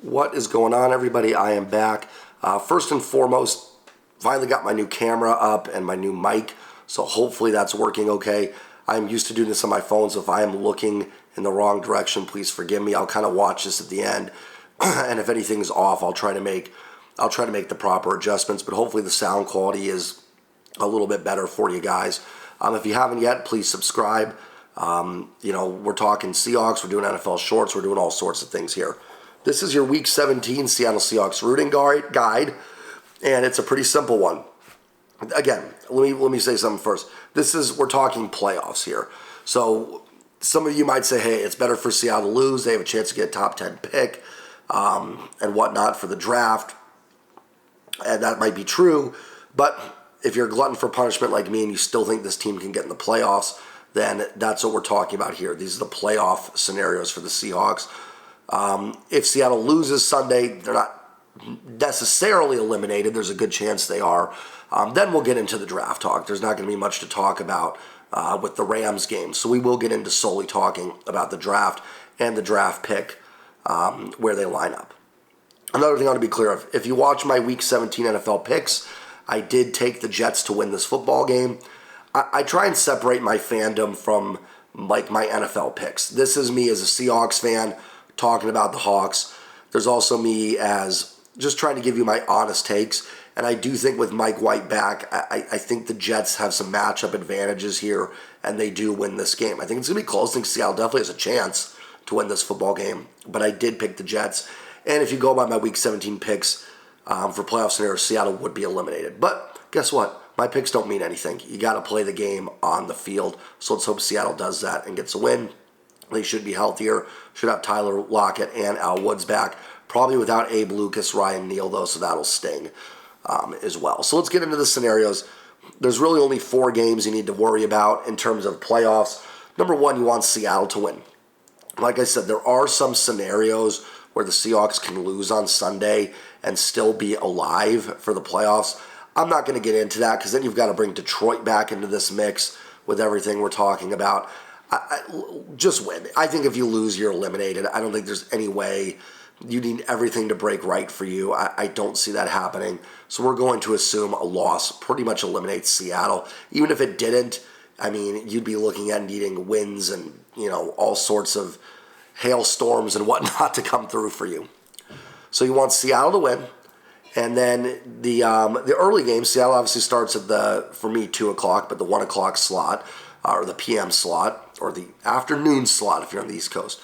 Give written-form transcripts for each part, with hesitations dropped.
What is going on, everybody? I am back. First and foremost, finally got my new camera up and my new mic, so hopefully that's working okay. I'm used to doing this on my phone, so if I am looking in the wrong direction, please forgive me. I'll kind of watch this at the end, and if anything's off, I'll try to make the proper adjustments. But hopefully the sound quality is a little bit better for you guys. If you haven't yet, please subscribe. We're talking Seahawks, we're doing NFL shorts, we're doing all sorts of things here. This is your Week 17 Seattle Seahawks rooting guide, and it's a pretty simple one. Again, let me say something first. We're talking playoffs here. So some of you might say, hey, it's better for Seattle to lose. They have a chance to get a top 10 pick and whatnot for the draft. And that might be true. But if you're a glutton for punishment like me and you still think this team can get in the playoffs, then that's what we're talking about here. These are the playoff scenarios for the Seahawks. If Seattle loses Sunday, they're not necessarily eliminated. There's a good chance they are. Then we'll get into the draft talk. There's not going to be much to talk about with the Rams game. So we will get into solely talking about the draft and the draft pick where they line up. Another thing I want to be clear of, if you watch my Week 17 NFL picks, I did take the Jets to win this football game. I try and separate my fandom from like my NFL picks. This is me as a Seahawks fan talking about the Hawks. There's also me as just trying to give you my honest takes. And I do think with Mike White back, I think the Jets have some matchup advantages here, and they do win this game. I think it's going to be close. I think Seattle definitely has a chance to win this football game, but I did pick the Jets. And if you go by my Week 17 picks for playoff scenarios, Seattle would be eliminated. But guess what? My picks don't mean anything. You got to play the game on the field. So let's hope Seattle does that and gets a win. They should be healthier. Should have Tyler Lockett and Al Woods back. Probably without Abe Lucas, Ryan Neal, though, so that'll sting as well. So let's get into the scenarios. There's really only 4 games you need to worry about in terms of playoffs. Number 1, you want Seattle to win. Like I said, there are some scenarios where the Seahawks can lose on Sunday and still be alive for the playoffs. I'm not going to get into that because then you've got to bring Detroit back into this mix with everything we're talking about. Just win. I think if you lose, you're eliminated. I don't think there's any way. You need everything to break right for you. I don't see that happening. So we're going to assume a loss pretty much eliminates Seattle. Even if it didn't, I mean, you'd be looking at needing wins and, all sorts of hailstorms and whatnot to come through for you. So you want Seattle to win. And then the early game, Seattle obviously starts at for me, 2 o'clock, but the 1 o'clock slot, or the PM slot, or the afternoon slot if you're on the East Coast.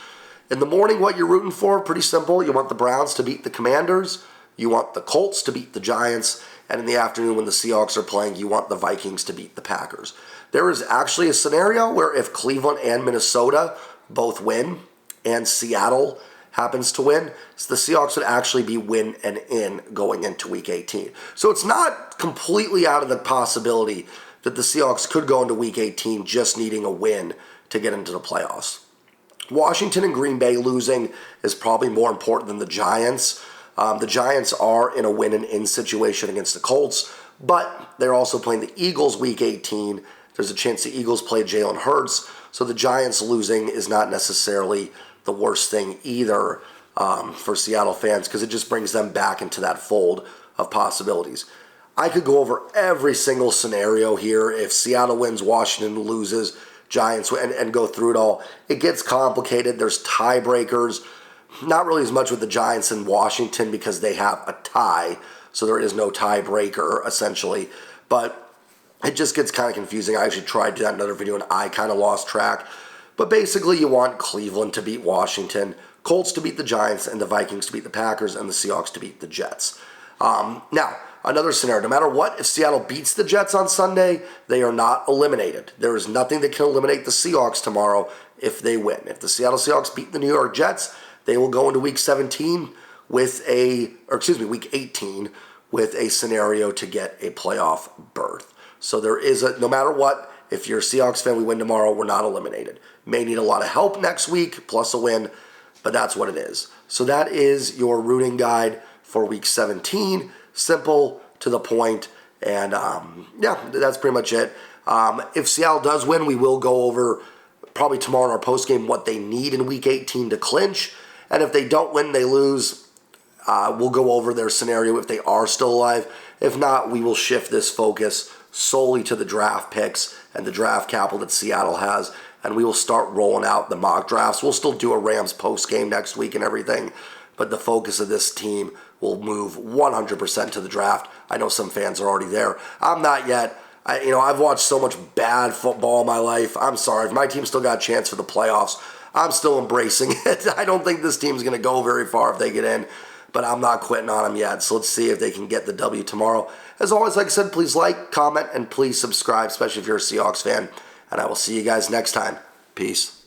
In the morning, what you're rooting for, pretty simple. You want the Browns to beat the Commanders. You want the Colts to beat the Giants. And in the afternoon, when the Seahawks are playing, you want the Vikings to beat the Packers. There is actually a scenario where if Cleveland and Minnesota both win, and Seattle happens to win, so the Seahawks would actually be win and in going into Week 18. So it's not completely out of the possibility that the Seahawks could go into Week 18 just needing a win to get into the playoffs. Washington and Green Bay losing is probably more important than the Giants. The Giants are in a win and in situation against the Colts, but they're also playing the Eagles Week 18. There's a chance the Eagles play Jalen Hurts, so the Giants losing is not necessarily the worst thing either for Seattle fans because it just brings them back into that fold of possibilities. I could go over every single scenario here. If Seattle wins, Washington loses, Giants win, and go through it all. It gets complicated. There's tiebreakers. Not really as much with the Giants and Washington because they have a tie, so there is no tiebreaker essentially. But it just gets kind of confusing. I actually tried to do that in another video and I kind of lost track. But basically, you want Cleveland to beat Washington, Colts to beat the Giants, and the Vikings to beat the Packers, and the Seahawks to beat the Jets. Now, another scenario. No matter what, if Seattle beats the Jets on Sunday, they are not eliminated. There is nothing that can eliminate the Seahawks tomorrow if they win. If the Seattle Seahawks beat the New York Jets, they will go into Week 18 with a scenario to get a playoff berth. So there is no matter what, if you're a Seahawks fan, we win tomorrow, we're not eliminated. May need a lot of help next week, plus a win, but that's what it is. So that is your rooting guide for Week 17. Simple, to the point, and that's pretty much it. If Seattle does win, we will go over probably tomorrow in our postgame what they need in Week 18 to clinch. And if they don't win, they lose, We'll go over their scenario if they are still alive. If not, we will shift this focus solely to the draft picks and the draft capital that Seattle has, and we will start rolling out the mock drafts. We'll still do a Rams post game next week and everything, but the focus of this team will move 100% to the draft. I know some fans are already there. I'm not yet. I've watched so much bad football in my life. I'm sorry. If my team still got a chance for the playoffs, I'm still embracing it. I don't think this team's going to go very far if they get in, but I'm not quitting on them yet. So let's see if they can get the W tomorrow. As always, like I said, please like, comment, and please subscribe, especially if you're a Seahawks fan. And I will see you guys next time. Peace.